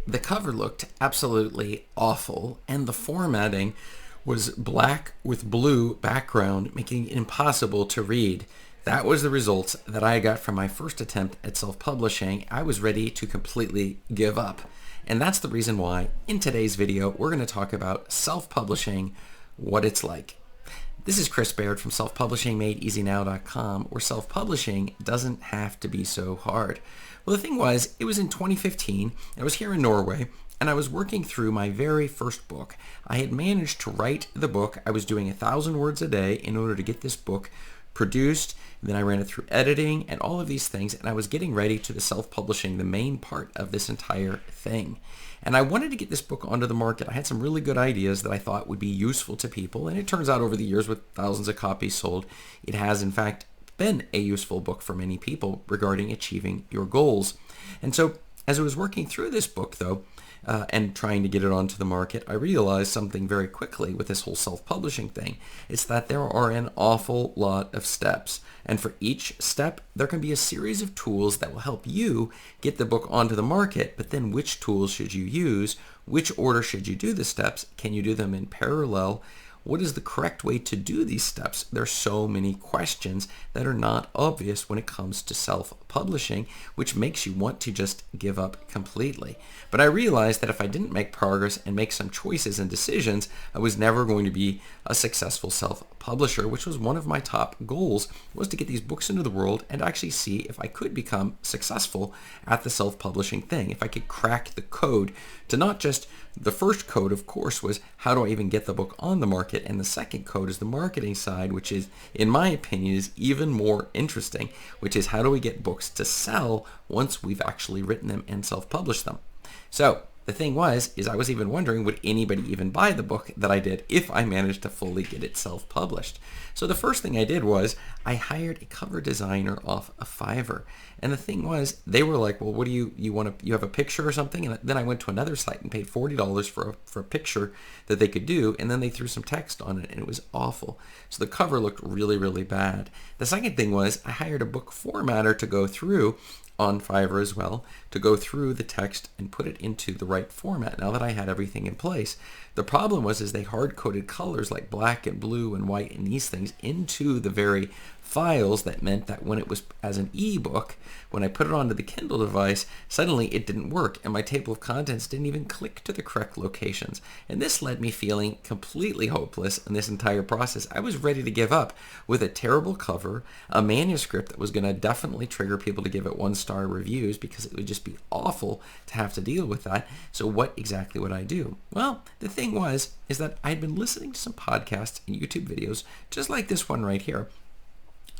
The cover looked absolutely awful, and the formatting was black with blue background, making it impossible to read. That was the results that I got from my first attempt at self-publishing. I was ready to completely give up. And that's the reason why in today's video, we're going to talk about self-publishing, what it's like. This is Chris Baird from selfpublishingmadeeasynow.com, where self-publishing doesn't have to be so hard. Well, the thing was, it was in 2015. I was here in Norway, and I was working through my very first book. I had managed to write the book. I was doing 1,000 words a day in order to get this book produced. Then I ran it through editing and all of these things, and I was getting ready to the self-publishing, the main part of this entire thing. And I wanted to get this book onto the market. I had some really good ideas that I thought would be useful to people, and it turns out over the years, with thousands of copies sold, it has in fact been a useful book for many people regarding achieving your goals. And so as I was working through this book, though, and trying to get it onto the market, I realized something very quickly with this whole self-publishing thing. It's that there are an awful lot of steps. And for each step, there can be a series of tools that will help you get the book onto the market. But then which tools should you use? Which order should you do the steps? Can you do them in parallel? What is the correct way to do these steps? There are so many questions that are not obvious when it comes to self-publishing, which makes you want to just give up completely. But I realized that if I didn't make progress and make some choices and decisions, I was never going to be a successful self-publisher, which was one of my top goals, was to get these books into the world and actually see if I could become successful at the self-publishing thing. If I could crack the code to not just the first code, of course, was how do I even get the book on the market? And the second code is the marketing side, which is, in my opinion, is even more interesting, which is how do we get books to sell once we've actually written them and self-published them. So the thing is I was even wondering, would anybody even buy the book that I did if I managed to fully get it self-published? So the first thing I did was I hired a cover designer off of Fiverr. And the thing was, they were like, well, what do you want to, you have a picture or something? And then I went to another site and paid $40 for a picture that they could do. And then they threw some text on it, and it was awful. So the cover looked really, really bad. The second thing was I hired a book formatter to go through on Fiverr as well, to go through the text and put it into the right format now that I had everything in place. The problem was they hard-coded colors like black and blue and white and these things into the very files. That meant that when it was as an ebook, when I put it onto the Kindle device, suddenly it didn't work, and my table of contents didn't even click to the correct locations. And this led me feeling completely hopeless in this entire process. I was ready to give up with a terrible cover, a manuscript that was going to definitely trigger people to give it 1-star reviews because it would just be awful to have to deal with that. So what exactly would I do? Well, the thing is that I'd been listening to some podcasts and YouTube videos just like this one right here.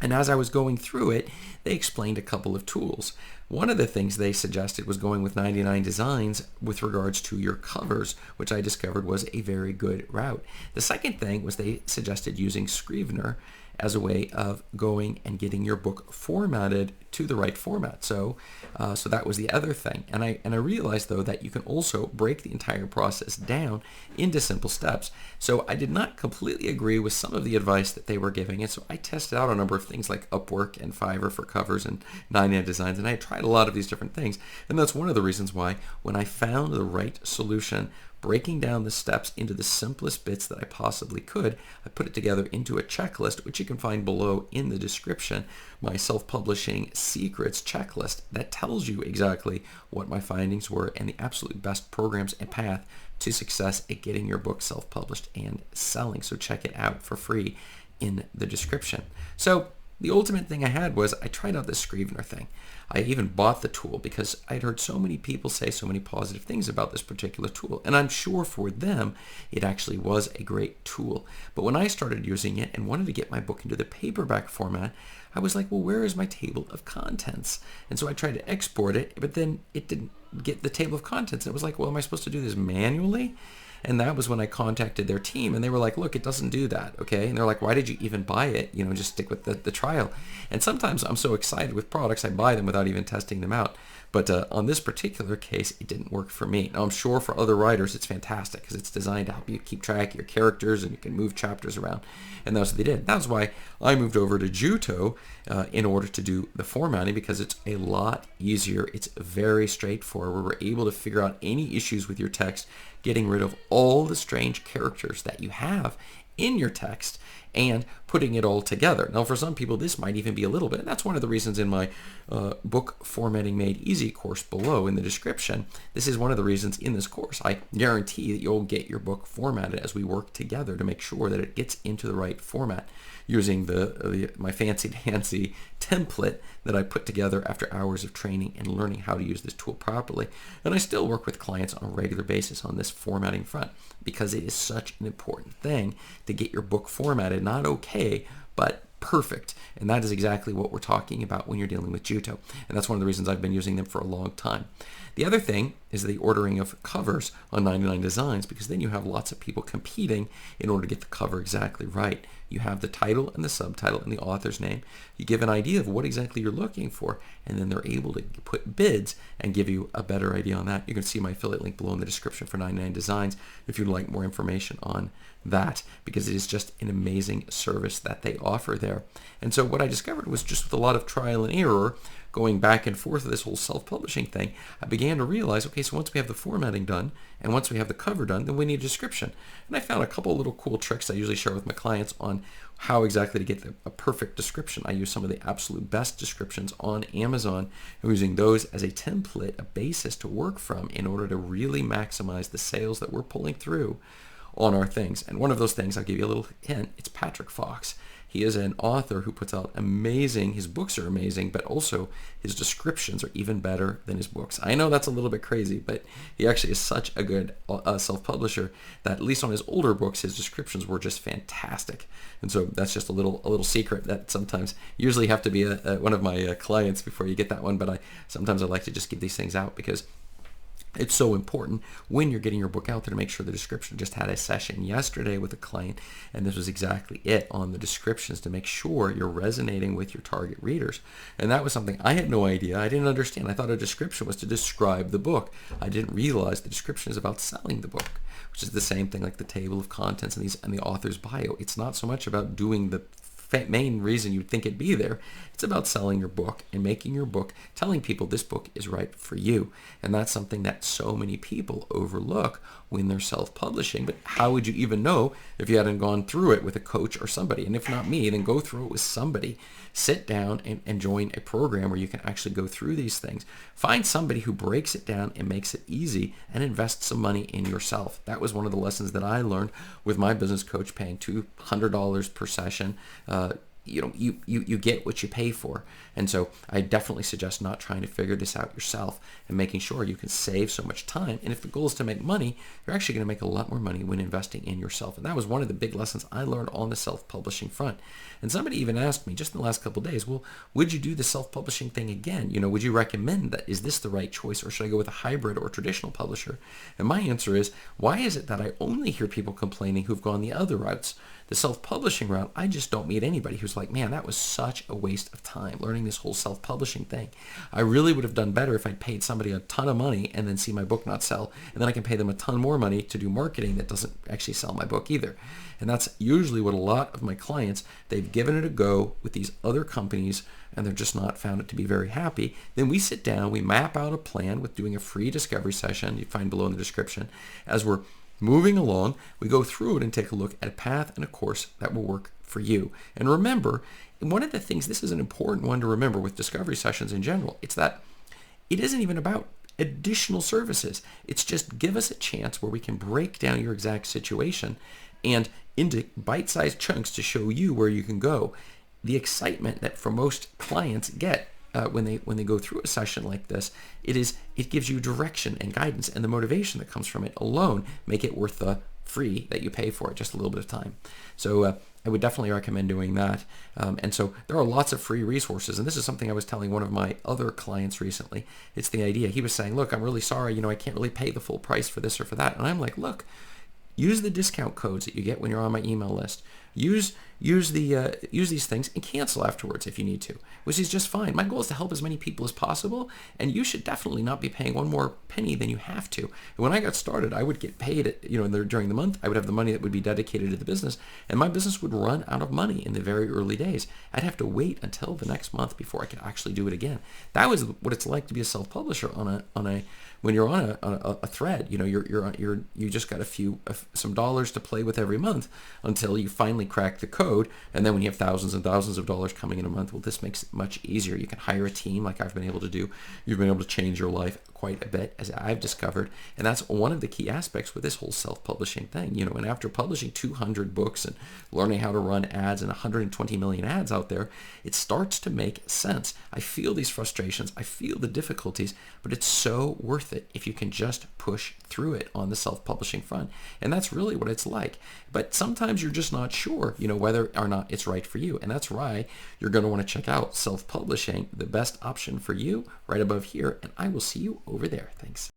And as I was going through it, they explained a couple of tools. One of the things they suggested was going with 99 Designs with regards to your covers, which I discovered was a very good route. The second thing was they suggested using Scrivener as a way of going and getting your book formatted to the right format. So that was the other thing. And I realized, though, that you can also break the entire process down into simple steps. So I did not completely agree with some of the advice that they were giving. And so I tested out a number of things like Upwork and Fiverr for covers and 99 Designs. And I tried a lot of these different things. And that's one of the reasons why when I found the right solution, breaking down the steps into the simplest bits that I possibly could, I put it together into a checklist, which you can find below in the description, my self-publishing secrets checklist that tells you exactly what my findings were and the absolute best programs and path to success at getting your book self-published and selling. So check it out for free in the description. So the ultimate thing I had was I tried out this Scrivener thing. I even bought the tool because I'd heard so many people say so many positive things about this particular tool. And I'm sure for them, it actually was a great tool. But when I started using it and wanted to get my book into the paperback format, I was like, well, where is my table of contents? And so I tried to export it, but then it didn't get the table of contents. And it was like, well, am I supposed to do this manually? And that was when I contacted their team, and they were like, look, it doesn't do that, okay? And they're like, why did you even buy it? You know, just stick with the trial. And sometimes I'm so excited with products, I buy them without even testing them out. But on this particular case, it didn't work for me. Now, I'm sure for other writers, it's fantastic because it's designed to help you keep track of your characters and you can move chapters around. And that's what they did. That's why I moved over to Juto in order to do the formatting, because it's a lot easier. It's very straightforward. We're able to figure out any issues with your text, getting rid of all the strange characters that you have in your text and putting it all together. Now, for some people, this might even be a little bit, and that's one of the reasons in my book Formatting Made Easy course below in the description, this is one of the reasons in this course. I guarantee that you'll get your book formatted as we work together to make sure that it gets into the right format using my fancy-dancy template that I put together after hours of training and learning how to use this tool properly. And I still work with clients on a regular basis on this formatting front because it is such an important thing to get your book formatted, not okay, but perfect. And that is exactly what we're talking about when you're dealing with Juto. And that's one of the reasons I've been using them for a long time. The other thing is the ordering of covers on 99 Designs, because then you have lots of people competing in order to get the cover exactly right. You have the title and the subtitle and the author's name. You give an idea of what exactly you're looking for, and then they're able to put bids and give you a better idea on that. You can see my affiliate link below in the description for 99 Designs if you'd like more information on that, because it is just an amazing service that they offer there. And so what I discovered was, just with a lot of trial and error, going back and forth with this whole self-publishing thing, I began to realize, okay, so once we have the formatting done and once we have the cover done, then we need a description. And I found a couple of little cool tricks I usually share with my clients on how exactly to get a perfect description. I use some of the absolute best descriptions on Amazon, and using those as a template, a basis to work from in order to really maximize the sales that we're pulling through on our things. And one of those things, I'll give you a little hint, it's Patrick Fox. He is an author who puts out amazing, his books are amazing, but also his descriptions are even better than his books. I know that's a little bit crazy, but he actually is such a good self-publisher that at least on his older books, his descriptions were just fantastic. And so that's just a little secret that sometimes usually have to be one of my clients before you get that one, but sometimes I like to just give these things out because it's so important when you're getting your book out there to make sure the description. Just had a session yesterday with a client, and this was exactly it on the descriptions to make sure you're resonating with your target readers. And that was something I had no idea. I didn't understand. I thought a description was to describe the book. I didn't realize the description is about selling the book, which is the same thing like the table of contents and the author's bio. It's not so much about doing the main reason you'd think it'd be there. It's about selling your book and making your book, telling people this book is right for you. And that's something that so many people overlook when they're self-publishing. But how would you even know if you hadn't gone through it with a coach or somebody? And if not me, then go through it with somebody. Sit down and join a program where you can actually go through these things. Find somebody who breaks it down and makes it easy, and invest some money in yourself. That was one of the lessons that I learned with my business coach, paying $200 per session. You get what you pay for. And so I definitely suggest not trying to figure this out yourself and making sure you can save so much time. And if the goal is to make money, you're actually going to make a lot more money when investing in yourself. And that was one of the big lessons I learned on the self-publishing front. And somebody even asked me just in the last couple of days, well, would you do the self-publishing thing again? Would you recommend that? Is this the right choice, or should I go with a hybrid or traditional publisher? And my answer is, why is it that I only hear people complaining who've gone the other routes? The self-publishing route, I just don't meet anybody who's like, man, that was such a waste of time learning this whole self-publishing thing. I really would have done better if I'd paid somebody a ton of money and then see my book not sell, and then I can pay them a ton more money to do marketing that doesn't actually sell my book either. And that's usually what a lot of my clients, they've given it a go with these other companies and they're just not found it to be very happy. Then we sit down, we map out a plan with doing a free discovery session, you find below in the description. As we're moving along, we go through it and take a look at a path and a course that will work for you. And remember, one of the things, this is an important one to remember with discovery sessions in general, it's that it isn't even about additional services. It's just give us a chance where we can break down your exact situation and into bite-sized chunks to show you where you can go. The excitement that for most clients get when they go through a session like this, it gives you direction and guidance, and the motivation that comes from it alone make it worth the free that you pay for it, just a little bit of time. So I would definitely recommend doing that. And so there are lots of free resources, and this is something I was telling one of my other clients recently. It's the idea. He was saying, look, I'm really sorry, I can't really pay the full price for this or for that. And I'm like, look, use the discount codes that you get when you're on my email list. Use these things and cancel afterwards if you need to, which is just fine. My goal is to help as many people as possible, and you should definitely not be paying one more penny than you have to. When I got started, I would get paid, during the month. I would have the money that would be dedicated to the business, and my business would run out of money in the very early days. I'd have to wait until the next month before I could actually do it again. That was what it's like to be a self-publisher when you're on a thread. You just got some dollars to play with every month until you finally crack the code, and then when you have thousands and thousands of dollars coming in a month, well, this makes it much easier. You can hire a team like I've been able to do. You've been able to change your life quite a bit, as I've discovered, and that's one of the key aspects with this whole self-publishing thing. And after publishing 200 books and learning how to run ads and 120 million ads out there, it starts to make sense. I feel these frustrations, I feel the difficulties, but it's so worth it if you can just push through it on the self-publishing front. And that's really what it's like. But sometimes you're just not sure, whether or not it's right for you. And that's why you're going to want to check out self-publishing, the best option for you, right above here. And I will see you over there. Thanks.